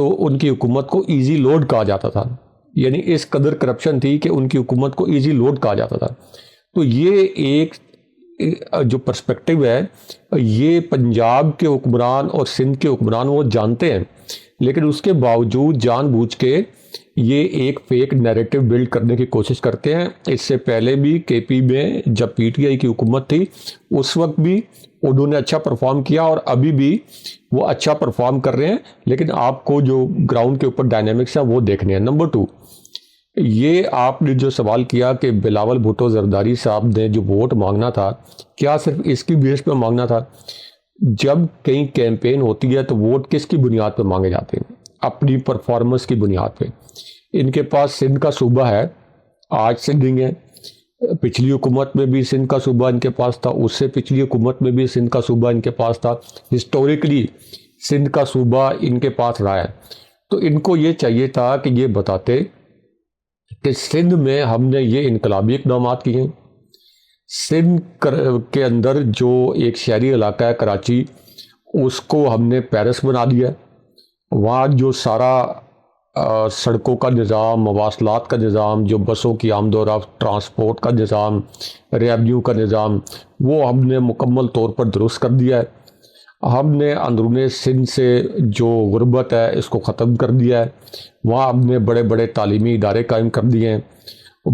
تو ان کی حکومت کو ایزی لوڈ کہا جاتا تھا، یعنی اس قدر کرپشن تھی کہ ان کی حکومت کو ایزی لوڈ کہا جاتا تھا۔ تو یہ ایک جو پرسپیکٹیو ہے، یہ پنجاب کے حکمران اور سندھ کے حکمران وہ جانتے ہیں، لیکن اس کے باوجود جان بوجھ کے یہ ایک فیک نیریٹو بلڈ کرنے کی کوشش کرتے ہیں۔ اس سے پہلے بھی کے پی میں جب پی ٹی آئی کی حکومت تھی اس وقت بھی انہوں نے اچھا پرفارم کیا، اور ابھی بھی وہ اچھا پرفارم کر رہے ہیں، لیکن آپ کو جو گراؤنڈ کے اوپر ڈائنامکس ہے وہ دیکھنے ہیں۔ نمبر 2، یہ آپ نے جو سوال کیا کہ بلاول بھٹو زرداری صاحب نے جو ووٹ مانگنا تھا، کیا صرف اس کی بیس پہ مانگنا تھا؟ جب کہیں کیمپین ہوتی ہے تو ووٹ کس کی بنیاد پہ مانگے جاتے ہیں؟ اپنی پرفارمنس کی بنیاد پہ۔ ان کے پاس سندھ کا صوبہ ہے، آج سے نہیں ہے، پچھلی حکومت میں بھی سندھ کا صوبہ ان کے پاس تھا، اس سے پچھلی حکومت میں بھی سندھ کا صوبہ ان کے پاس تھا، ہسٹوریکلی سندھ کا صوبہ ان کے پاس رہا ہے۔ تو ان کو یہ چاہیے تھا کہ یہ بتاتے کہ سندھ میں ہم نے یہ انقلابی اقدامات کیے ہیں، سندھ کے اندر جو ایک شہری علاقہ ہے کراچی، اس کو ہم نے پیرس بنا دیا، وہاں جو سارا سڑکوں کا نظام، مواصلات کا نظام، جو بسوں کی آمد و رفت، ٹرانسپورٹ کا نظام، ریونیو کا نظام، وہ ہم نے مکمل طور پر درست کر دیا ہے۔ ہم نے اندرون سندھ سے جو غربت ہے اس کو ختم کر دیا ہے، وہاں ہم نے بڑے بڑے تعلیمی ادارے قائم کر دیے ہیں،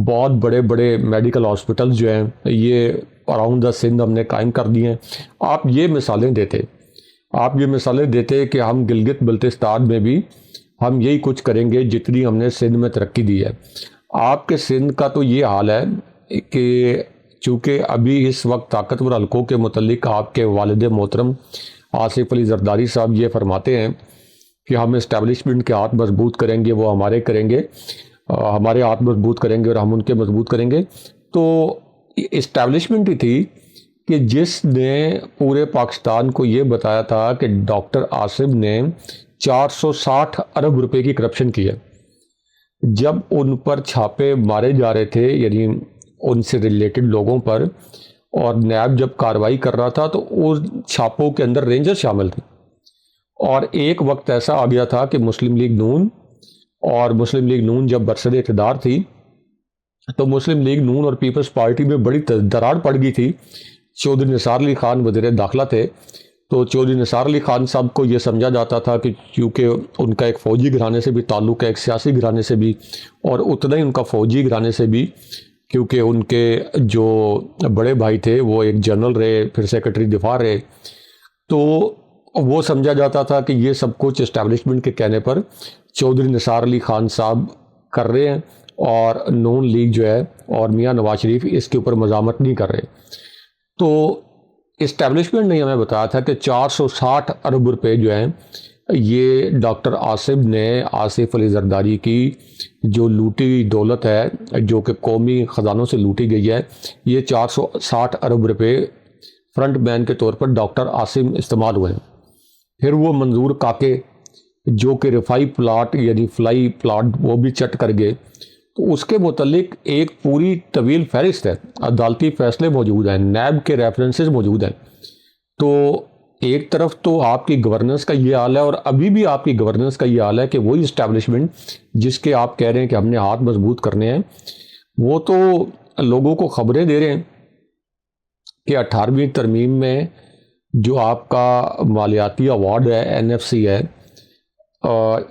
بہت بڑے بڑے میڈیکل ہاسپٹلز جو ہیں یہ اراؤنڈ دا سندھ ہم نے قائم کر دیے ہیں۔ آپ یہ مثالیں دیتے کہ ہم گلگت بلتستان میں بھی ہم یہی کچھ کریں گے جتنی ہم نے سندھ میں ترقی دی ہے۔ آپ کے سندھ کا تو یہ حال ہے کہ چونکہ ابھی اس وقت طاقتور حلقوں کے متعلق آپ کے والد محترم آصف علی زرداری صاحب یہ فرماتے ہیں کہ ہم اسٹیبلشمنٹ کے ہاتھ مضبوط کریں گے، وہ ہمارے کریں گے، ہمارے ہاتھ مضبوط کریں گے اور ہم ان کے مضبوط کریں گے۔ تو اسٹیبلشمنٹ ہی تھی کہ جس نے پورے پاکستان کو یہ بتایا تھا کہ ڈاکٹر آصف نے 460 ارب روپے کی کرپشن کی ہے۔ جب ان پر چھاپے مارے جا رہے تھے، یعنی ان سے ریلیٹڈ لوگوں پر، اور نیب جب کارروائی کر رہا تھا تو ان چھاپوں کے اندر رینجر شامل تھے، اور ایک وقت ایسا آ گیا تھا کہ مسلم لیگ نون جب برسر اقتدار تھی تو مسلم لیگ نون اور پیپلز پارٹی میں بڑی دراڑ پڑ گئی تھی۔ چودھری نثار علی خان وزیر داخلہ تھے، تو چودھری نثار علی خان صاحب کو یہ سمجھا جاتا تھا کہ کیونکہ ان کا ایک فوجی گھرانے سے بھی تعلق ہے، ایک سیاسی گھرانے سے بھی، اور اتنا ہی ان کا فوجی گھرانے سے بھی، کیونکہ ان کے جو بڑے بھائی تھے وہ ایک جنرل رہے، پھر سیکرٹری دفاع رہے، تو وہ سمجھا جاتا تھا کہ یہ سب کچھ اسٹیبلشمنٹ کے کہنے پر چودھری نثار علی خان صاحب کر رہے ہیں، اور نون لیگ جو ہے اور میاں نواز شریف اس کے اوپر مزاحمت نہیں کر رہے۔ تو اسٹیبلشمنٹ نے ہمیں بتایا تھا کہ 460 ارب روپے جو ہیں یہ ڈاکٹر آصف نے آصف علی زرداری کی جو لوٹی دولت ہے، جو کہ قومی خزانوں سے لوٹی گئی ہے، یہ 460 ارب روپے فرنٹ مین کے طور پر ڈاکٹر آصف استعمال ہوئے ہیں۔ پھر وہ منظور کاکے جو کہ رفائی پلاٹ یعنی فلائی پلاٹ وہ بھی چٹ کر گئے، تو اس کے متعلق ایک پوری طویل فہرست ہے، عدالتی فیصلے موجود ہیں، نیب کے ریفرنسز موجود ہیں۔ تو ایک طرف تو آپ کی گورننس کا یہ حال ہے، اور ابھی بھی آپ کی گورننس کا یہ حال ہے کہ وہی اسٹیبلشمنٹ جس کے آپ کہہ رہے ہیں کہ ہم نے ہاتھ مضبوط کرنے ہیں، وہ تو لوگوں کو خبریں دے رہے ہیں کہ 18ویں ترمیم میں جو آپ کا مالیاتی ایوارڈ ہے NFC ہے،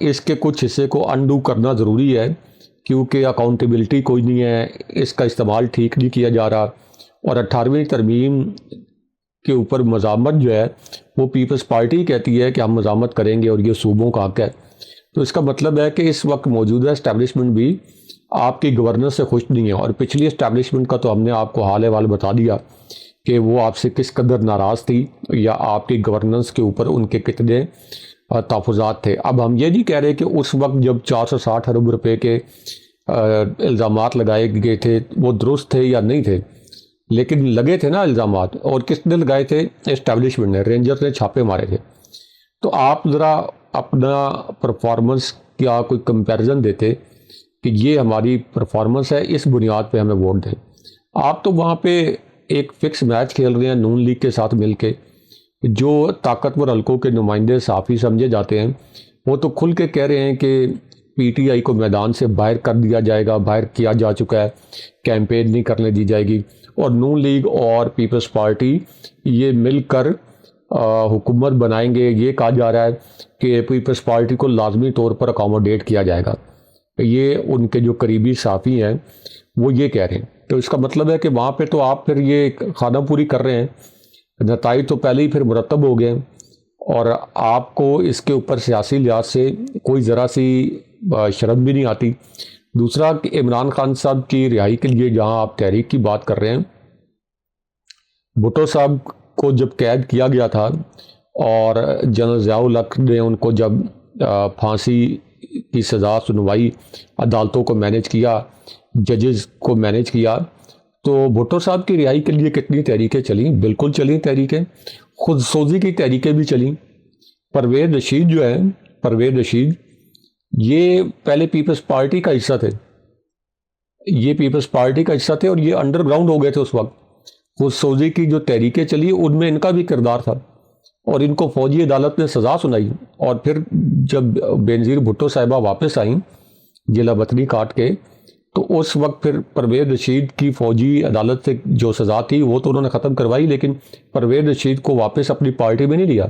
اس کے کچھ حصے کو انڈو کرنا ضروری ہے، کیونکہ اکاؤنٹیبلٹی کوئی نہیں ہے، اس کا استعمال ٹھیک نہیں کیا جا رہا، اور 18ویں ترمیم کے اوپر مزاحمت جو ہے وہ پیپلز پارٹی کہتی ہے کہ ہم مزاحمت کریں گے اور یہ صوبوں کا حق ہے۔ تو اس کا مطلب ہے کہ اس وقت موجودہ اسٹیبلشمنٹ بھی آپ کی گورننس سے خوش نہیں ہے، اور پچھلی اسٹیبلشمنٹ کا تو ہم نے آپ کو حال احوال بتا دیا کہ وہ آپ سے کس قدر ناراض تھی، یا آپ کی گورننس کے اوپر ان کے کتنے تحفظات تھے۔ اب ہم یہ نہیں کہہ رہے کہ اس وقت جب 460 ارب روپے کے الزامات لگائے گئے تھے وہ درست تھے یا نہیں تھے، لیکن لگے تھے نا الزامات، اور کس نے لگائے تھے؟ اسٹیبلشمنٹ نے، رینجر نے چھاپے مارے تھے۔ تو آپ ذرا اپنا پرفارمنس کیا کوئی کمپیریزن دیتے کہ یہ ہماری پرفارمنس ہے، اس بنیاد پہ ہمیں ووٹ دیں۔ آپ تو وہاں پہ ایک فکس میچ کھیل رہے ہیں نون لیگ کے ساتھ مل کے، جو طاقتور حلقوں کے نمائندے صحافی سمجھے جاتے ہیں، وہ تو کھل کے کہہ رہے ہیں کہ پی ٹی آئی کو میدان سے باہر کر دیا جائے گا، باہر کیا جا چکا ہے، کیمپین نہیں کرنے دی جائے گی، اور نون لیگ اور پیپلز پارٹی یہ مل کر حکومت بنائیں گے. یہ کہا جا رہا ہے کہ پیپلز پارٹی کو لازمی طور پر اکاموڈیٹ کیا جائے گا. یہ ان کے جو قریبی صحافی ہیں وہ یہ کہہ رہے ہیں. تو اس کا مطلب ہے کہ وہاں پہ تو آپ پھر یہ خانہ پوری کر رہے ہیں، نتائج تو پہلے ہی پھر مرتب ہو گئے ہیں، اور آپ کو اس کے اوپر سیاسی لحاظ سے کوئی ذرا سی شرم بھی نہیں آتی. دوسرا کہ عمران خان صاحب کی رہائی کے لیے جہاں آپ تحریک کی بات کر رہے ہیں، بھٹو صاحب کو جب قید کیا گیا تھا اور جنرل ضیاء الحق نے ان کو جب پھانسی کی سزا سنوائی، عدالتوں کو مینیج کیا، ججز کو مینیج کیا، تو بھٹو صاحب کی رہائی کے لیے کتنی تحریکیں چلیں؟ بالکل چلیں تحریکیں، خود سوزی کی تحریکیں بھی چلیں. پرویز رشید جو ہے، پرویز رشید یہ پہلے پیپلز پارٹی کا حصہ تھے، یہ پیپلز پارٹی کا حصہ تھے اور یہ انڈر گراؤنڈ ہو گئے تھے اس وقت. خود سوزی کی جو تحریکیں چلی ان میں ان کا بھی کردار تھا، اور ان کو فوجی عدالت نے سزا سنائی. اور پھر جب بینظیر بھٹو صاحبہ واپس آئیں جلا وطنی کاٹ کے، تو اس وقت پھر پرویز رشید کی فوجی عدالت سے جو سزا تھی وہ تو انہوں نے ختم کروائی، لیکن پرویز رشید کو واپس اپنی پارٹی میں نہیں لیا.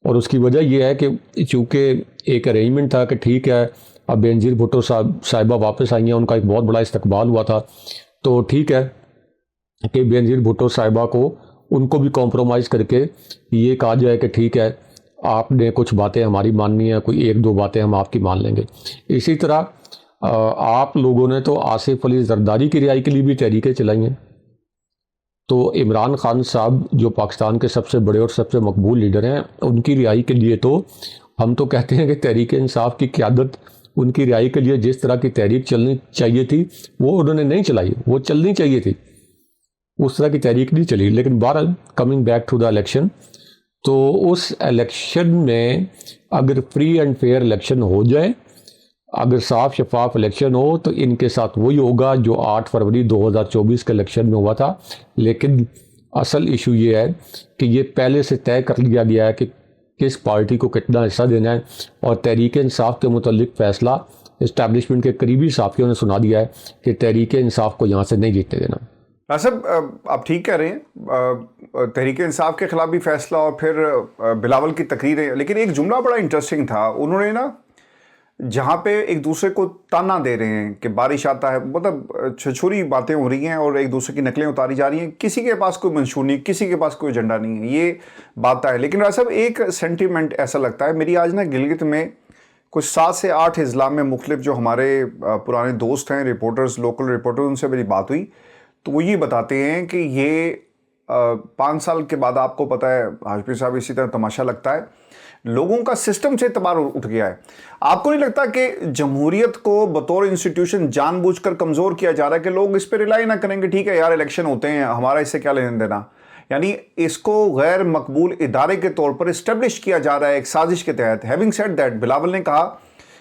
اور اس کی وجہ یہ ہے کہ چونکہ ایک ارینجمنٹ تھا کہ ٹھیک ہے اب بینظیر بھٹو صاحبہ واپس آئی ہیں، ان کا ایک بہت بڑا استقبال ہوا تھا، تو ٹھیک ہے کہ بینظیر بھٹو صاحبہ کو ان کو بھی کمپرومائز کر کے یہ کہا جائے کہ ٹھیک ہے آپ نے کچھ باتیں ہماری ماننی ہیں، کوئی ایک دو باتیں ہم آپ کی مان لیں گے. اسی طرح آپ لوگوں نے تو آصف علی زرداری کی رہائی کے لیے بھی تحریکیں چلائی ہیں. تو عمران خان صاحب جو پاکستان کے سب سے بڑے اور سب سے مقبول لیڈر ہیں، ان کی رہائی کے لیے تو ہم تو کہتے ہیں کہ تحریک انصاف کی قیادت ان کی رہائی کے لیے جس طرح کی تحریک چلنی چاہیے تھی وہ انہوں نے نہیں چلائی، وہ چلنی چاہیے تھی، اس طرح کی تحریک نہیں چلی. لیکن بہرحال coming back to the election, تو اس الیکشن میں اگر فری اینڈ فیئر الیکشن ہو جائے، اگر صاف شفاف الیکشن ہو، تو ان کے ساتھ وہی ہوگا جو 8 فروری 2024 کے الیکشن میں ہوا تھا. لیکن اصل ایشو یہ ہے کہ یہ پہلے سے طے کر لیا گیا ہے کہ کس پارٹی کو کتنا حصہ دینا ہے، اور تحریک انصاف کے متعلق فیصلہ اسٹیبلشمنٹ کے قریبی صحافیوں نے سنا دیا ہے کہ تحریک انصاف کو یہاں سے نہیں جیتنے دینا. ناصب آپ ٹھیک کہہ رہے ہیں، تحریک انصاف کے خلاف بھی فیصلہ اور پھر بلاول کی تقریریں، لیکن ایک جملہ بڑا انٹرسٹنگ تھا، انہوں نے نا جہاں پہ ایک دوسرے کو تانا دے رہے ہیں کہ بارش آتا ہے، مطلب چھچوری باتیں ہو رہی ہیں اور ایک دوسرے کی نقلیں اتاری جا رہی ہیں، کسی کے پاس کوئی منشور نہیں، کسی کے پاس کوئی ایجنڈا نہیں ہے، یہ بات ہے. لیکن صاحب ایک سینٹیمنٹ ایسا لگتا ہے، میری آج نا گلگت میں کچھ 7 سے 8 اضلاع میں مختلف جو ہمارے پرانے دوست ہیں رپورٹرز، لوکل رپورٹر، ان سے میری بات ہوئی تو وہ یہ بتاتے ہیں کہ یہ 5 سال کے بعد آپ کو پتہ ہے حاجپی صاحب اسی طرح تماشا لگتا ہے، لوگوں کا سسٹم سے اعتبار اٹھ گیا ہے. آپ کو نہیں لگتا کہ جمہوریت کو بطور انسٹیٹیوشن جان بوجھ کر کمزور کیا جا رہا ہے کہ لوگ اس پہ ریلائی نہ کریں گے ٹھیک ہے یار الیکشن ہوتے ہیں ہمارا اس سے کیا لینا دینا، یعنی اس کو غیر مقبول ادارے کے طور پر اسٹیبلش کیا جا رہا ہے ایک سازش کے تحت. ہیونگ سیڈ دیٹ، بلاول نے کہا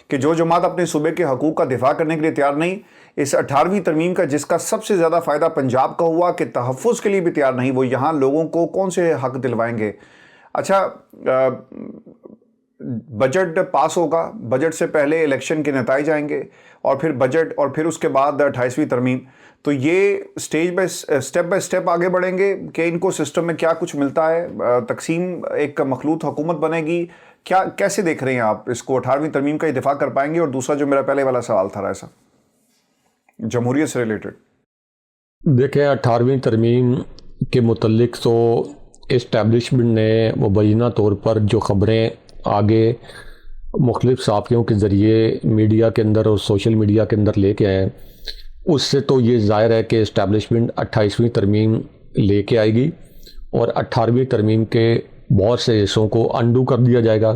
کہ جو جماعت اپنے صوبے کے حقوق کا دفاع کرنے کے لیے تیار نہیں، اس 18ویں ترمیم کا جس کا سب سے زیادہ فائدہ پنجاب کا ہوا کہ تحفظ کے لیے بھی تیار نہیں، وہ یہاں لوگوں کو کون سے حق دلوائیں گے. اچھا بجٹ پاس ہوگا، بجٹ سے پہلے الیکشن کے نتائج آئیں گے، اور پھر بجٹ، اور پھر اس کے بعد 28ویں ترمیم، تو یہ اسٹیپ بائی اسٹیپ آگے بڑھیں گے کہ ان کو سسٹم میں کیا کچھ ملتا ہے، تقسیم ایک مخلوط حکومت بنے گی، کیا کیسے دیکھ رہے ہیں آپ اس کو؟ 18ویں ترمیم کا یہ دفاع کر پائیں گے؟ اور دوسرا جو میرا پہلے والا سوال تھا ایسا جمہوریت سے ریلیٹڈ، دیکھیں 18ویں ترمیم کے متعلق تو اسٹیبلشمنٹ نے مبینہ طور پر جو خبریں آگے مختلف صحافیوں کے ذریعے میڈیا کے اندر اور سوشل میڈیا کے اندر لے کے آئے ہیں، اس سے تو یہ ظاہر ہے کہ اسٹیبلشمنٹ 28ویں ترمیم لے کے آئے گی اور 18ویں ترمیم کے بہت سے حصوں کو انڈو کر دیا جائے گا.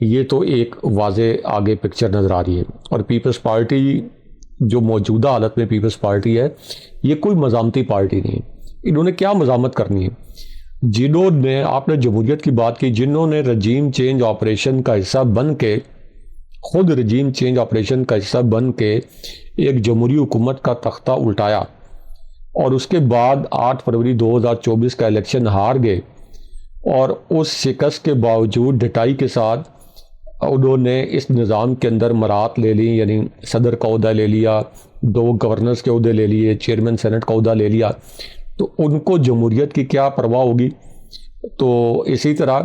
یہ تو ایک واضح آگے پکچر نظر آ رہی ہے. اور پیپلز پارٹی جو موجودہ حالت میں پیپلز پارٹی ہے، یہ کوئی مزاحمتی پارٹی نہیں ہے. انہوں نے کیا مزاحمت کرنی ہے؟ جنہوں نے، آپ نے جمہوریت کی بات کی، جنہوں نے رجیم چینج آپریشن کا حصہ بن کے، خود رجیم چینج آپریشن کا حصہ بن کے ایک جمہوری حکومت کا تختہ الٹایا اور اس کے بعد 8 فروری 2024 کا الیکشن ہار گئے، اور اس شکست کے باوجود ڈٹائی کے ساتھ انہوں نے اس نظام کے اندر مرات لے لی، یعنی صدر کا عہدہ لے لیا، 2 گورنرز کے عہدے لے لیے، چیئرمین سینٹ کا عہدہ لے لیا، تو ان کو جمہوریت کی کیا پرواہ ہوگی؟ تو اسی طرح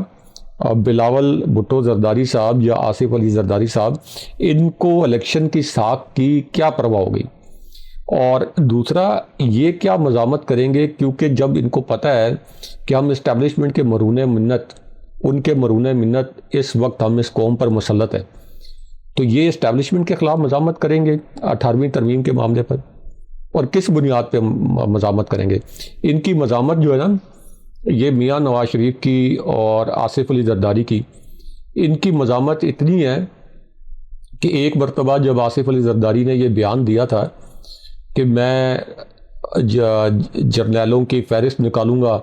بلاول بھٹو زرداری صاحب یا آصف علی زرداری صاحب، ان کو الیکشن کی ساکھ کی کیا پرواہ ہوگی؟ اور دوسرا یہ کیا مزاحمت کریں گے، کیونکہ جب ان کو پتہ ہے کہ ہم اسٹیبلشمنٹ کے مرہون منت، ان کے مرہون منت اس وقت ہم اس قوم پر مسلط ہے، تو یہ اسٹیبلشمنٹ کے خلاف مزاحمت کریں گے 18ویں ترمیم کے معاملے پر، اور کس بنیاد پہ مزاحمت کریں گے؟ ان کی مزاحمت جو ہے نا، یہ میاں نواز شریف کی اور آصف علی زرداری کی، ان کی مزاحمت اتنی ہے کہ ایک مرتبہ جب آصف علی زرداری نے یہ بیان دیا تھا کہ میں جرنیلوں کی فہرست نکالوں گا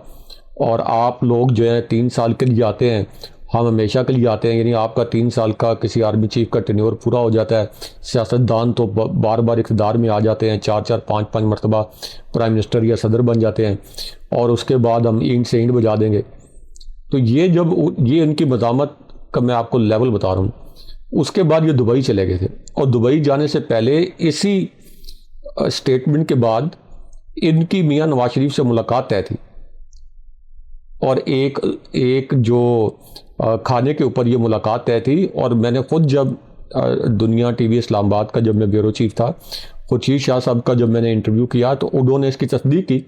اور آپ لوگ جو ہیں 3 سال کے لیے آتے ہیں، ہم ہمیشہ کے لیے آتے ہیں، یعنی آپ کا 3 سال کا کسی آرمی چیف کا ٹینیور پورا ہو جاتا ہے، سیاستدان تو بار بار اقتدار میں آ جاتے ہیں، 4 5 مرتبہ پرائم منسٹر یا صدر بن جاتے ہیں، اور اس کے بعد ہم اینٹ سے اینٹ بجا دیں گے۔ تو یہ ان کی مزاحمت کا میں آپ کو لیول بتا رہا ہوں۔ اس کے بعد یہ دبئی چلے گئے تھے، اور دبئی جانے سے پہلے اسی اسٹیٹمنٹ کے بعد ان کی میاں نواز شریف سے ملاقات طے تھی، اور ایک جو کھانے کے اوپر یہ ملاقات طے تھی، اور میں نے خود جب دنیا ٹی وی اسلام آباد کا جب میں بیورو چیف تھا، خورشید شاہ صاحب کا جب میں نے انٹرویو کیا تو انہوں نے اس کی تصدیق کی،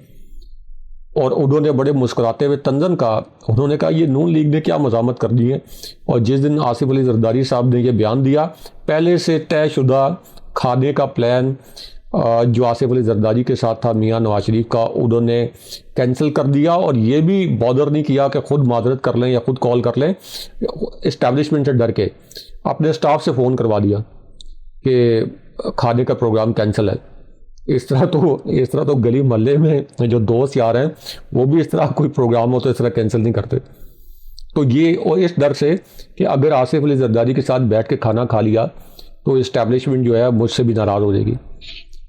اور انہوں نے بڑے مسکراتے ہوئے طنزاً کہا، انہوں نے کہا یہ نون لیگ نے کیا مزاحمت کر دی ہے، اور جس دن آصف علی زرداری صاحب نے یہ بیان دیا، پہلے سے طے شدہ کھانے کا پلان جو آصف علی زرداری کے ساتھ تھا میاں نواز شریف کا، انہوں نے کینسل کر دیا، اور یہ بھی بادر نہیں کیا کہ خود معذرت کر لیں یا خود کال کر لیں، اسٹیبلشمنٹ سے ڈر کے اپنے سٹاف سے فون کروا دیا کہ کھانے کا پروگرام کینسل ہے۔ اس طرح تو گلی محلے میں جو دوست یار ہیں وہ بھی اس طرح کوئی پروگرام ہو تو اس طرح کینسل نہیں کرتے۔ تو یہ اور اس ڈر سے کہ اگر آصف علی زرداری کے ساتھ بیٹھ کے کھانا کھا لیا تو اسٹیبلشمنٹ جو ہے مجھ سے بھی ناراض ہو جائے گی۔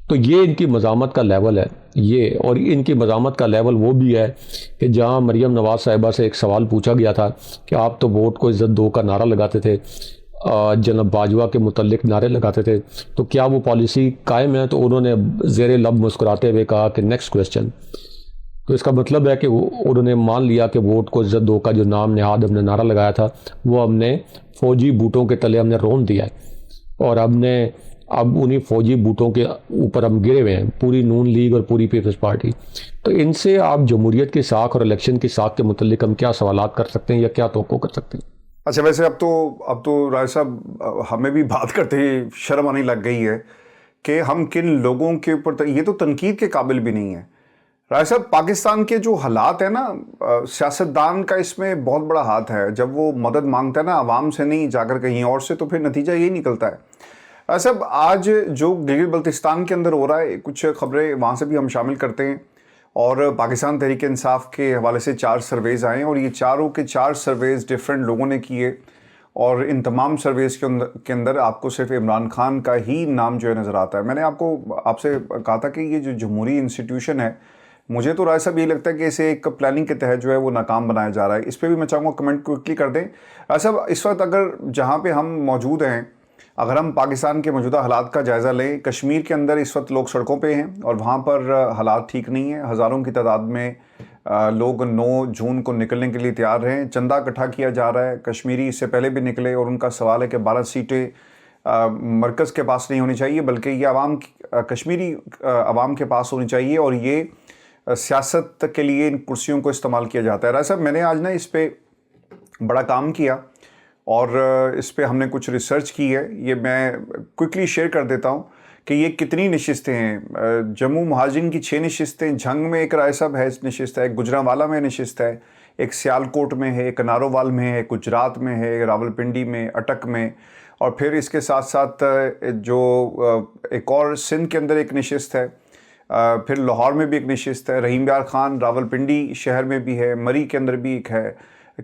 تو یہ ان کی مزاحمت کا لیول ہے یہ، اور ان کی مزاحمت کا لیول وہ بھی ہے کہ جہاں مریم نواز صاحبہ سے ایک سوال پوچھا گیا تھا کہ آپ تو ووٹ کو عزت دو کا نعرہ لگاتے تھے، جناب باجوہ کے متعلق نعرے لگاتے تھے، تو کیا وہ پالیسی قائم ہے؟ تو انہوں نے زیر لب مسکراتے ہوئے کہا کہ نیکسٹ کویسچن۔ تو اس کا مطلب ہے کہ انہوں نے مان لیا کہ ووٹ کو عزت دو کا جو نام نہاد ہم نے نعرہ لگایا تھا وہ ہم نے فوجی بوٹوں کے تلے ہم نے رون دیا ہے، اور اب انہی فوجی بوٹوں کے اوپر ہم گرے ہوئے ہیں، پوری نون لیگ اور پوری پیپلز پارٹی۔ تو ان سے آپ جمہوریت کی ساکھ اور الیکشن کی ساکھ کے متعلق ہم کیا سوالات کر سکتے ہیں یا کیا توقع کر سکتے ہیں؟ اچھا، ویسے اب تو رائے صاحب ہمیں بھی بات کرتے ہی شرم آنے لگ گئی ہے کہ ہم کن لوگوں کے اوپر، یہ تو تنقید کے قابل بھی نہیں ہے۔ رائے صاحب، پاکستان کے جو حالات ہیں نا، سیاستدان کا اس میں بہت بڑا ہاتھ ہے۔ جب وہ مدد مانگتا ہے نا عوام سے نہیں جا کر کہیں اور سے، تو پھر نتیجہ یہی نکلتا ہے۔ رائے صاحب، آج جو گلگت بلتستان کے اندر ہو رہا ہے، کچھ خبریں وہاں سے بھی ہم شامل کرتے ہیں، اور پاکستان تحریک انصاف کے حوالے سے 4 سرویز آئے ہیں، اور یہ چاروں کے 4 سرویز ڈیفرنٹ لوگوں نے کیے، اور ان تمام سرویز کے اندر آپ کو صرف عمران خان کا ہی نام جو ہے نظر آتا ہے۔ میں نے آپ سے کہا تھا کہ یہ جو جمہوری انسٹیٹیوشن ہے، مجھے تو رائے صاحب یہ لگتا ہے کہ اسے ایک پلاننگ کے تحت جو ہے وہ ناکام بنایا جا رہا ہے۔ اس پہ بھی میں چاہوں گا کمنٹ کوئکلی کر دیں۔ رائے صاحب، اس وقت اگر جہاں پہ ہم موجود ہیں، اگر ہم پاکستان کے موجودہ حالات کا جائزہ لیں، کشمیر کے اندر اس وقت لوگ سڑکوں پہ ہیں، اور وہاں پر حالات ٹھیک نہیں ہیں۔ ہزاروں کی تعداد میں لوگ 9 جون کو نکلنے کے لیے تیار ہیں، چندہ اکٹھا کیا جا رہا ہے۔ کشمیری اس سے پہلے بھی نکلے، اور ان کا سوال ہے کہ 12 سیٹیں مرکز کے پاس نہیں ہونی چاہیے، بلکہ یہ کشمیری عوام کے پاس ہونی چاہیے، اور یہ سیاست کے لیے ان کرسیوں کو استعمال کیا جاتا ہے۔ رائے صاحب، میں نے آج اس پہ بڑا کام کیا، اور اس پہ ہم نے کچھ ریسرچ کی ہے، یہ میں کوئکلی شیئر کر دیتا ہوں کہ یہ کتنی نشستیں ہیں۔ جموں مہاجرین کی 6 نشستیں، جھنگ میں ایک رائے صاحب ہے نشست ہے، ایک گجرانوالہ میں نشست ہے، ایک سیالکوٹ میں ہے، ایک نارووال میں ہے، گجرات میں ہے، راولپنڈی میں، اٹک میں، اور پھر اس کے ساتھ ساتھ جو ایک اور سندھ کے اندر ایک نشست ہے، پھر لاہور میں بھی ایک نشست ہے، رحیم یار خان راولپنڈی شہر میں بھی ہے، مری کے اندر بھی ایک ہے،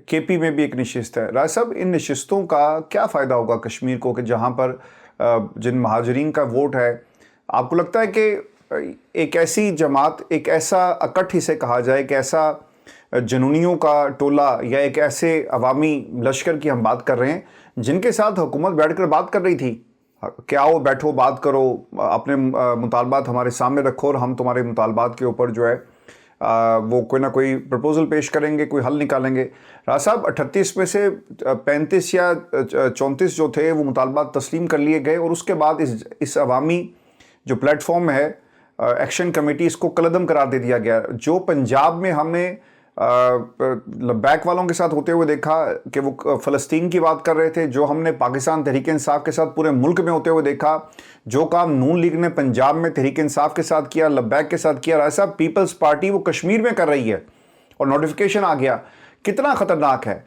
کے پی میں بھی ایک نشست ہے۔ رائے صاحب، ان نشستوں کا کیا فائدہ ہوگا کشمیر کو، کہ جہاں پر جن مہاجرین کا ووٹ ہے؟ آپ کو لگتا ہے کہ ایک ایسی جماعت، ایک ایسا اکٹھ اسے کہا جائے، ایک ایسا جنونیوں کا ٹولہ یا ایک ایسے عوامی لشکر کی ہم بات کر رہے ہیں جن کے ساتھ حکومت بیٹھ کر بات کر رہی تھی کہ آؤ بیٹھو بات کرو، اپنے مطالبات ہمارے سامنے رکھو اور ہم تمہارے مطالبات کے اوپر جو ہے وہ کوئی نہ کوئی پرپوزل پیش کریں گے، کوئی حل نکالیں گے۔ راز صاحب 38 میں سے 35 یا 34 جو تھے وہ مطالبات تسلیم کر لیے گئے، اور اس کے بعد اس عوامی جو پلیٹ فارم ہے ایکشن کمیٹی، اس کو کلعدم قرار دے دیا گیا۔ جو پنجاب میں ہم نے لبیک والوں کے ساتھ ہوتے ہوئے دیکھا کہ وہ فلسطین کی بات کر رہے تھے، جو ہم نے پاکستان تحریک انصاف کے ساتھ پورے ملک میں ہوتے ہوئے دیکھا، جو کام نون لیگ نے پنجاب میں تحریک انصاف کے ساتھ کیا، لبیک کے ساتھ کیا، راز صاحب پیپلز پارٹی وہ کشمیر میں کر رہی ہے اور نوٹیفیکیشن آ گیا۔ کتنا خطرناک ہے؟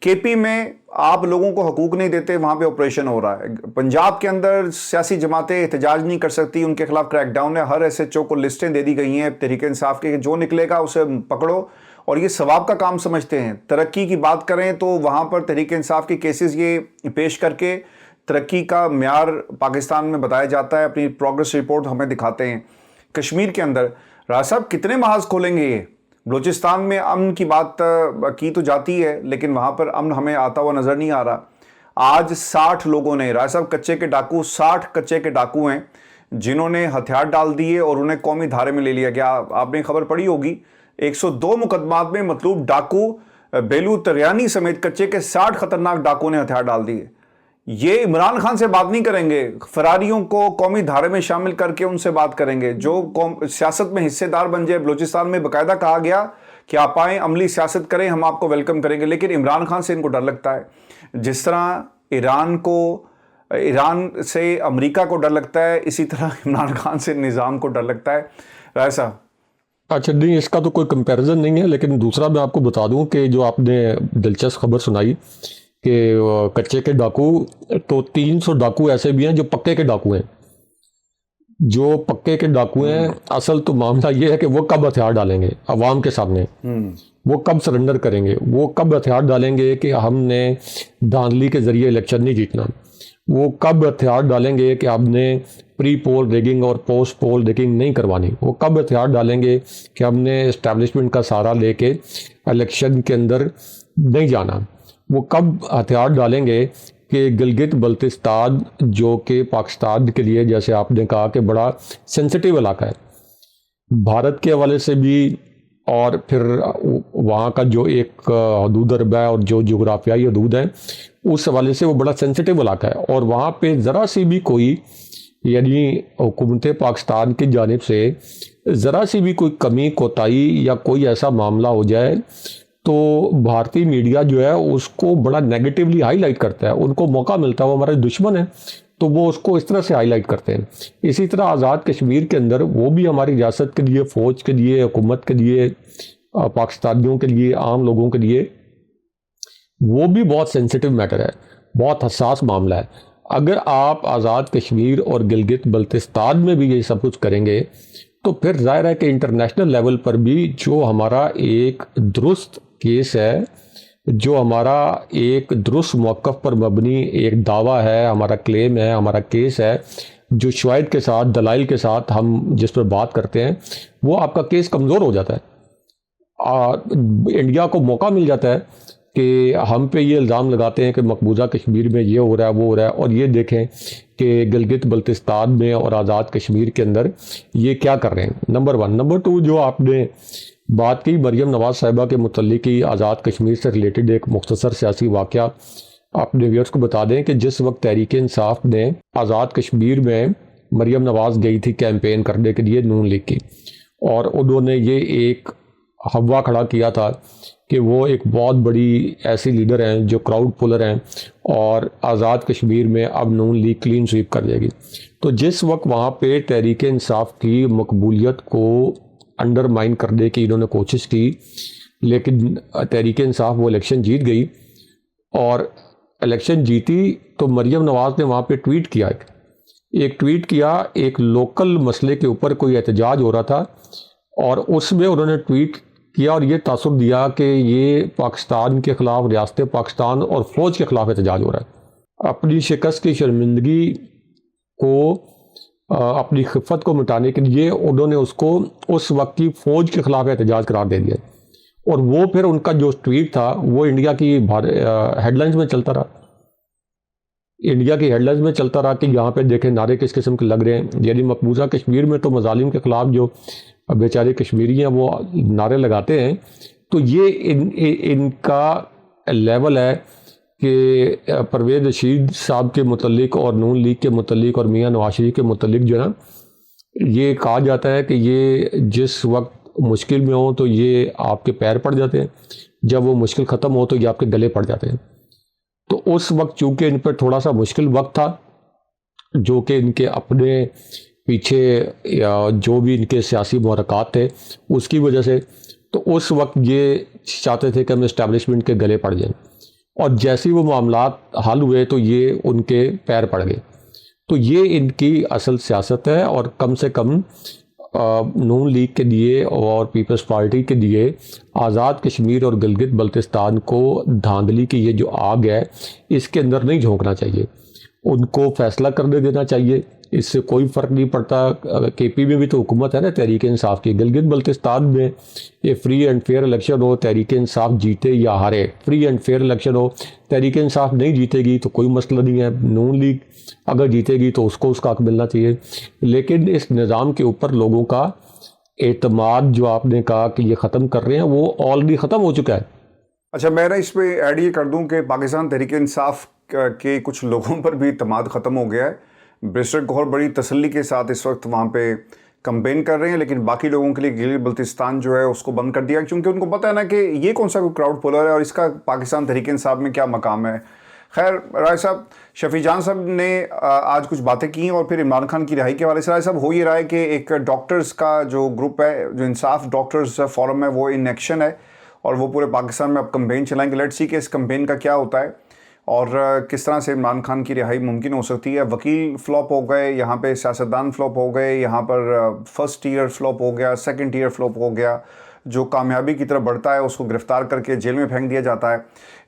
کے پی میں آپ لوگوں کو حقوق نہیں دیتے، وہاں پہ آپریشن ہو رہا ہے۔ پنجاب کے اندر سیاسی جماعتیں احتجاج نہیں کر سکتی، ان کے خلاف کریک ڈاؤن ہے، ہر ایس ایچ او کو لسٹیں دے دی گئی ہیں تحریک انصاف کے، جو نکلے گا اسے پکڑو، اور یہ ثواب کا کام سمجھتے ہیں۔ ترقی کی بات کریں تو وہاں پر تحریک انصاف کے کیسز یہ پیش کر کے ترقی کا معیار پاکستان میں بتایا جاتا ہے، اپنی پروگریس رپورٹ ہمیں دکھاتے ہیں۔ کشمیر کے اندر راز صاحب کتنے محاذ کھولیں گے یہ؟ بلوچستان میں امن کی بات کی تو جاتی ہے، لیکن وہاں پر امن ہمیں آتا ہوا نظر نہیں آ رہا۔ آج 60 لوگوں نے، راز صاحب کچے کے ڈاکو، 60 کچے کے ڈاکو ہیں جنہوں نے ہتھیار ڈال دیے اور انہیں قومی دھارے میں لے لیا گیا۔ آپ نے خبر پڑھی ہوگی 102 مقدمات میں مطلوب ڈاکو بیلو تریانی سمیت کچے کے 60 خطرناک ڈاکو نے ہتھیار ڈال دیے۔ یہ عمران خان سے بات نہیں کریں گے، فراریوں کو قومی دھارے میں شامل کر کے ان سے بات کریں گے، جو سیاست میں حصے دار بن جائے۔ بلوچستان میں باقاعدہ کہا گیا کہ آپ آئیں عملی سیاست کریں، ہم آپ کو ویلکم کریں گے، لیکن عمران خان سے ان کو ڈر لگتا ہے۔ جس طرح ایران سے امریکہ کو ڈر لگتا ہے، اسی طرح عمران خان سے نظام کو ڈر لگتا ہے۔ رائے صاحب اچھا نہیں، اس کا تو کوئی کمپیریزن نہیں ہے، لیکن دوسرا میں آپ کو بتا دوں کہ جو آپ نے دلچسپ خبر سنائی کہ کچے کے ڈاکو، تو 300 ڈاکو ایسے بھی ہیں جو پکے کے ڈاکو ہیں۔ جو پکے کے ڈاکو ہیں، اصل تو معاملہ یہ ہے کہ وہ کب ہتھیار ڈالیں گے عوام کے سامنے، وہ کب سرنڈر کریں گے، وہ کب ہتھیار ڈالیں گے کہ ہم نے دھاندلی کے ذریعے الیکشن نہیں جیتنا، وہ کب ہتھیار ڈالیں گے کہ آپ نے پری پول ریگنگ اور پوسٹ پول ریگنگ نہیں کروانی، وہ کب ہتھیار ڈالیں گے کہ ہم نے اسٹیبلشمنٹ کا سہارا لے کے الیکشن کے اندر نہیں جانا، وہ کب ہتھیار ڈالیں گے کہ گلگت بلتستان جو کہ پاکستان کے لیے، جیسے آپ نے کہا کہ بڑا سینسٹیو علاقہ ہے بھارت کے حوالے سے بھی، اور پھر وہاں کا جو ایک حدود اربع ہے اور جو جغرافیائی حدود ہیں اس حوالے سے وہ بڑا سینسٹیو علاقہ ہے، اور وہاں پہ ذرا سی بھی کوئی، یعنی حکومت پاکستان کی جانب سے ذرا سی بھی کوئی کمی کوتاہی یا کوئی ایسا معاملہ ہو جائے تو بھارتی میڈیا جو ہے اس کو بڑا نیگیٹیولی ہائی لائٹ کرتا ہے، ان کو موقع ملتا ہے، وہ ہمارے دشمن ہیں تو وہ اس کو اس طرح سے ہائی لائٹ کرتے ہیں۔ اسی طرح آزاد کشمیر کے اندر وہ بھی ہماری ریاست کے لیے، فوج کے لیے، حکومت کے لیے، پاکستانیوں کے لیے، عام لوگوں کے لیے وہ بھی بہت سینسٹیو میٹر ہے، بہت حساس معاملہ ہے۔ اگر آپ آزاد کشمیر اور گلگت بلتستان میں بھی یہ سب کچھ کریں گے تو پھر ظاہر ہے کہ انٹرنیشنل لیول پر بھی جو ہمارا ایک درست کیس ہے، جو ہمارا ایک درست موقف پر مبنی ایک دعویٰ ہے، ہمارا کلیم ہے، ہمارا کیس ہے، جو شواہد کے ساتھ، دلائل کے ساتھ ہم جس پر بات کرتے ہیں، وہ آپ کا کیس کمزور ہو جاتا ہے۔ انڈیا کو موقع مل جاتا ہے کہ ہم پہ یہ الزام لگاتے ہیں کہ مقبوضہ کشمیر میں یہ ہو رہا ہے، وہ ہو رہا ہے، اور یہ دیکھیں کہ گلگت بلتستان میں اور آزاد کشمیر کے اندر یہ کیا کر رہے ہیں۔ نمبر 1۔ نمبر 2، جو آپ نے بات کی مریم نواز صاحبہ کے متعلق ہی آزاد کشمیر سے ریلیٹڈ ایک مختصر سیاسی واقعہ اپنے ویورز کو بتا دیں کہ جس وقت تحریک انصاف نے آزاد کشمیر میں مریم نواز گئی تھی کیمپین کرنے کے لیے نون لیگ کی، اور انہوں نے یہ ایک ہوا کھڑا کیا تھا کہ وہ ایک بہت بڑی ایسی لیڈر ہیں جو کراؤڈ پولر ہیں، اور آزاد کشمیر میں اب نون لیگ کلین سویپ کر دے گی۔ تو جس وقت وہاں پہ تحریک انصاف کی مقبولیت کو انڈرمائن کرنے کی انہوں نے کوشش کی، لیکن تحریک انصاف وہ الیکشن جیت گئی، اور الیکشن جیتی تو مریم نواز نے وہاں پہ ٹویٹ کیا، ایک ٹویٹ کیا، ایک لوکل مسئلے کے اوپر کوئی احتجاج ہو رہا تھا، اور اس میں انہوں نے ٹویٹ کیا اور یہ تاثر دیا کہ یہ پاکستان کے خلاف، ریاست پاکستان اور فوج کے خلاف احتجاج ہو رہا ہے۔ اپنی شکست کی شرمندگی کو، اپنی خفت کو مٹانے کے لیے انہوں نے اس کو اس وقت کی فوج کے خلاف احتجاج قرار دے دیا۔ اور وہ پھر ان کا جو ٹویٹ تھا وہ انڈیا کی ہیڈ لائنز میں چلتا رہا، انڈیا کی ہیڈ لائنز میں چلتا رہا کہ یہاں پہ دیکھیں نعرے کس قسم کے لگ رہے ہیں. یعنی مقبوضہ کشمیر میں تو مظالم کے خلاف جو بیچارے کشمیری ہیں وہ نعرے لگاتے ہیں. تو یہ ان کا لیول ہے کہ پرویز رشید صاحب کے متعلق اور نون لیگ کے متعلق اور میاں نواز شریف کے متعلق جو ہے نا، یہ کہا جاتا ہے کہ یہ جس وقت مشکل میں ہوں تو یہ آپ کے پیر پڑ جاتے ہیں، جب وہ مشکل ختم ہو تو یہ آپ کے گلے پڑ جاتے ہیں. تو اس وقت چونکہ ان پر تھوڑا سا مشکل وقت تھا، جو کہ ان کے اپنے پیچھے یا جو بھی ان کے سیاسی محرکات تھے اس کی وجہ سے، تو اس وقت یہ چاہتے تھے کہ ہم اسٹیبلشمنٹ کے گلے پڑ جائیں، اور جیسے وہ معاملات حل ہوئے تو یہ ان کے پیر پڑ گئے. تو یہ ان کی اصل سیاست ہے. اور کم سے کم نون لیگ کے لیے اور پیپلز پارٹی کے لیے آزاد کشمیر اور گلگت بلتستان کو دھاندلی کی یہ جو آگ ہے اس کے اندر نہیں جھونکنا چاہیے، ان کو فیصلہ کرنے دینا چاہیے. اس سے کوئی فرق نہیں پڑتا. کے پی میں بھی تو حکومت ہے نا تحریک انصاف کی. گلگت بلتستان میں یہ فری اینڈ فیئر الیکشن ہو، تحریک انصاف جیتے یا ہارے، فری اینڈ فیئر الیکشن ہو، تحریک انصاف نہیں جیتے گی تو کوئی مسئلہ نہیں ہے، نون لیگ اگر جیتے گی تو اس کو اس کا حق ملنا چاہیے. لیکن اس نظام کے اوپر لوگوں کا اعتماد جو آپ نے کہا کہ یہ ختم کر رہے ہیں وہ آلریڈی ختم ہو چکا ہے. اچھا، میں اس پہ ایڈ یہ کر دوں کہ پاکستان تحریک انصاف کے کچھ لوگوں پر بھی اعتماد ختم ہو گیا ہے. بیرسٹر گوہر بڑی تسلی کے ساتھ اس وقت وہاں پہ کمپین کر رہے ہیں، لیکن باقی لوگوں کے لیے گلگت بلتستان جو ہے اس کو بند کر دیا، کیونکہ ان کو پتہ ہے نا کہ یہ کون سا کوئی کراؤڈ پولر ہے اور اس کا پاکستان تحریک انصاف میں کیا مقام ہے. خیر، رائے صاحب، شفیع جان صاحب نے آج کچھ باتیں کی، اور پھر عمران خان کی رہائی کے حوالے سے رائے صاحب ہو یہ رہا ہے کہ ایک ڈاکٹرز کا جو گروپ ہے، جو انصاف ڈاکٹرز فورم ہے، وہ ان ایکشن ہے اور وہ پورے پاکستان میں اب کمپین چلائیں گے. لیٹس سی کہ اس کمپین کا کیا ہوتا ہے اور کس طرح سے عمران خان کی رہائی ممکن ہو سکتی ہے. وکیل فلاپ ہو گئے یہاں پہ، سیاستدان فلاپ ہو گئے یہاں پر، فرسٹ ایئر فلاپ ہو گیا، سیکنڈ ایئر فلاپ ہو گیا. جو کامیابی کی طرف بڑھتا ہے اس کو گرفتار کر کے جیل میں پھینک دیا جاتا ہے.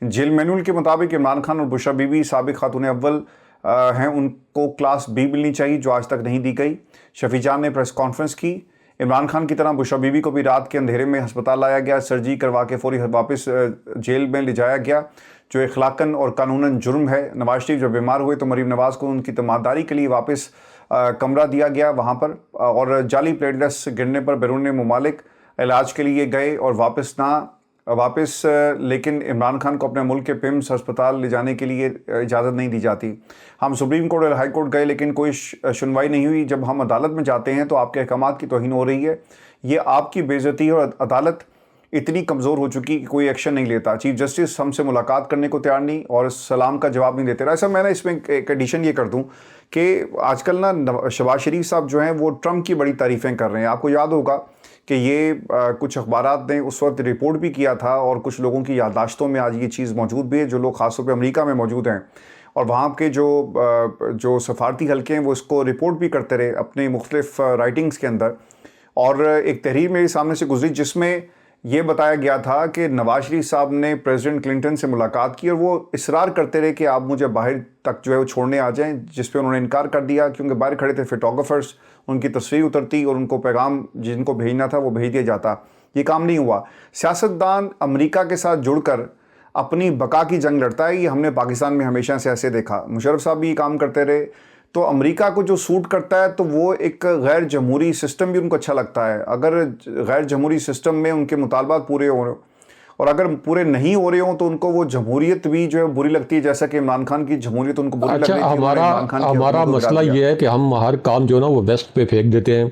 جیل مینول کے مطابق عمران خان اور بشرا بی بی سابق خاتون اول ہیں، ان کو کلاس بی ملنی چاہیے جو آج تک نہیں دی گئی. شفیع جان نے پریس کانفرنس کی. عمران خان کی طرح بشرا بی بی کو بھی رات کے اندھیرے میں ہسپتال لایا گیا، سرجری کروا کے فوری واپس جیل میں لے جایا گیا، جو اخلاقاً اور قانوناً جرم ہے. نواز شریف جب بیمار ہوئے تو مریم نواز کو ان کی تیمارداری کے لیے واپس کمرہ دیا گیا وہاں پر، اور جعلی پلیٹلیٹس گرنے پر بیرون ممالک علاج کے لیے گئے اور واپس لیکن عمران خان کو اپنے ملک کے پیمز ہسپتال لے جانے کے لیے اجازت نہیں دی جاتی. ہم سپریم کورٹ اور ہائی کورٹ گئے لیکن کوئی سنوائی نہیں ہوئی. جب ہم عدالت میں جاتے ہیں تو آپ کے احکامات کی توہین ہو رہی ہے، یہ آپ کی بے عزتی ہے، اور عدالت اتنی کمزور ہو چکی کہ کوئی ایکشن نہیں لیتا. چیف جسٹس ہم سے ملاقات کرنے کو تیار نہیں اور سلام کا جواب نہیں دیتے. ایسا میں نے اس میں ایک ایڈیشن یہ کر دوں کہ آج کل نا شہباز شریف صاحب جو ہیں وہ ٹرمپ کی بڑی تعریفیں کر رہے ہیں. آپ کو یاد ہوگا کہ یہ کچھ اخبارات نے اس وقت رپورٹ بھی کیا تھا اور کچھ لوگوں کی یادداشتوں میں آج یہ چیز موجود بھی ہے، جو لوگ خاص طور پہ امریکہ میں موجود ہیں اور وہاں کے جو سفارتی حلقے ہیں وہ اس کو رپورٹ بھی کرتے رہے اپنے مختلف رائٹنگز کے اندر. اور ایک تحریر میرے سامنے سے گزری جس میں یہ بتایا گیا تھا کہ نواز شریف صاحب نے پریزیڈنٹ کلنٹن سے ملاقات کی اور وہ اصرار کرتے رہے کہ آپ مجھے باہر تک جو ہے وہ چھوڑنے آ جائیں، جس پہ انہوں نے انکار کر دیا کیونکہ باہر کھڑے تھے فوٹوگرافرز، ان کی تصویر اترتی اور ان کو پیغام جن کو بھیجنا تھا وہ بھیج دیا جاتا. یہ کام نہیں ہوا. سیاستدان امریکہ کے ساتھ جڑ کر اپنی بقا کی جنگ لڑتا ہے، یہ ہم نے پاکستان میں ہمیشہ سے ایسے دیکھا. مشرف صاحب بھی یہ کام کرتے رہے. تو امریکہ کو جو سوٹ کرتا ہے تو وہ ایک غیر جمہوری سسٹم بھی ان کو اچھا لگتا ہے. اگر غیر جمہوری سسٹم میں ان کے مطالبات پورے ہو رہے ہوں اور اگر پورے نہیں ہو رہے ہوں تو ان کو وہ جمہوریت بھی جو ہے بری لگتی ہے، جیسا کہ عمران خان کی جمہوریت ان کو بری لگ رہی تھی. ہمارا مسئلہ یہ ہے کہ ہم ہر کام جو ہے نا وہ ویسٹ پہ پھینک دیتے ہیں،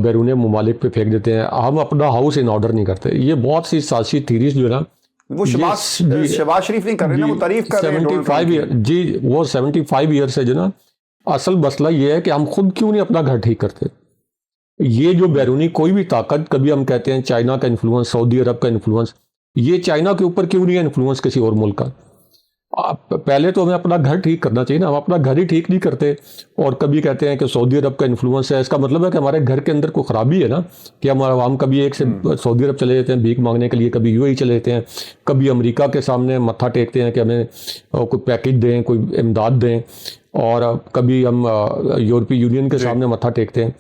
بیرون ممالک پہ پھینک دیتے ہیں. ہم اپنا ہاؤس ان آرڈر نہیں کرتے. یہ بہت سی سیاسی تھیریز جو ہے نا وہ شہباز شریف نہیں کر رہے نا، وہ تعریف کر رہے ہیں. جی وہ 75 ایئر سے جو نا اصل مسئلہ یہ ہے کہ ہم خود کیوں نہیں اپنا گھر ٹھیک کرتے. یہ جو بیرونی کوئی بھی طاقت، کبھی ہم کہتے ہیں چائنا کا انفلوئنس، سعودی عرب کا انفلوئنس، یہ چائنا کے اوپر کیوں نہیں ہے انفلوئنس کسی اور ملک کا. پہلے تو ہمیں اپنا گھر ٹھیک کرنا چاہیے نا. ہم اپنا گھر ہی ٹھیک نہیں کرتے اور کبھی کہتے ہیں کہ سعودی عرب کا انفلوئنس ہے. اس کا مطلب ہے کہ ہمارے گھر کے اندر کوئی خرابی ہے نا، کہ ہم کبھی ایک سے سعودی عرب چلے جاتے ہیں بھیک مانگنے کے لیے، کبھی یو اے چلے جاتے ہیں، کبھی امریکہ کے سامنے متھا ٹیکتے ہیں کہ ہمیں کوئی پیکج دیں، کوئی امداد دیں، اور کبھی ہم یورپی یونین کے سامنے متھا ٹیکتے ہیں.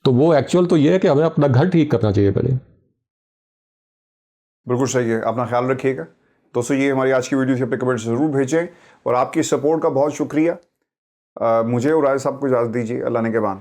تو وہ ایکچوئل تو یہ ہے کہ ہمیں اپنا گھر ٹھیک کرنا چاہیے پہلے. بالکل صحیح ہے. اپنا خیال رکھیے گا دوستوں. یہ ہماری آج کی ویڈیو تھی. اپنے کمنٹس ضرور بھیجیں اور آپ کی سپورٹ کا بہت شکریہ. مجھے اور رائے صاحب کو اجازت دیجیے. اللہ نگہبان.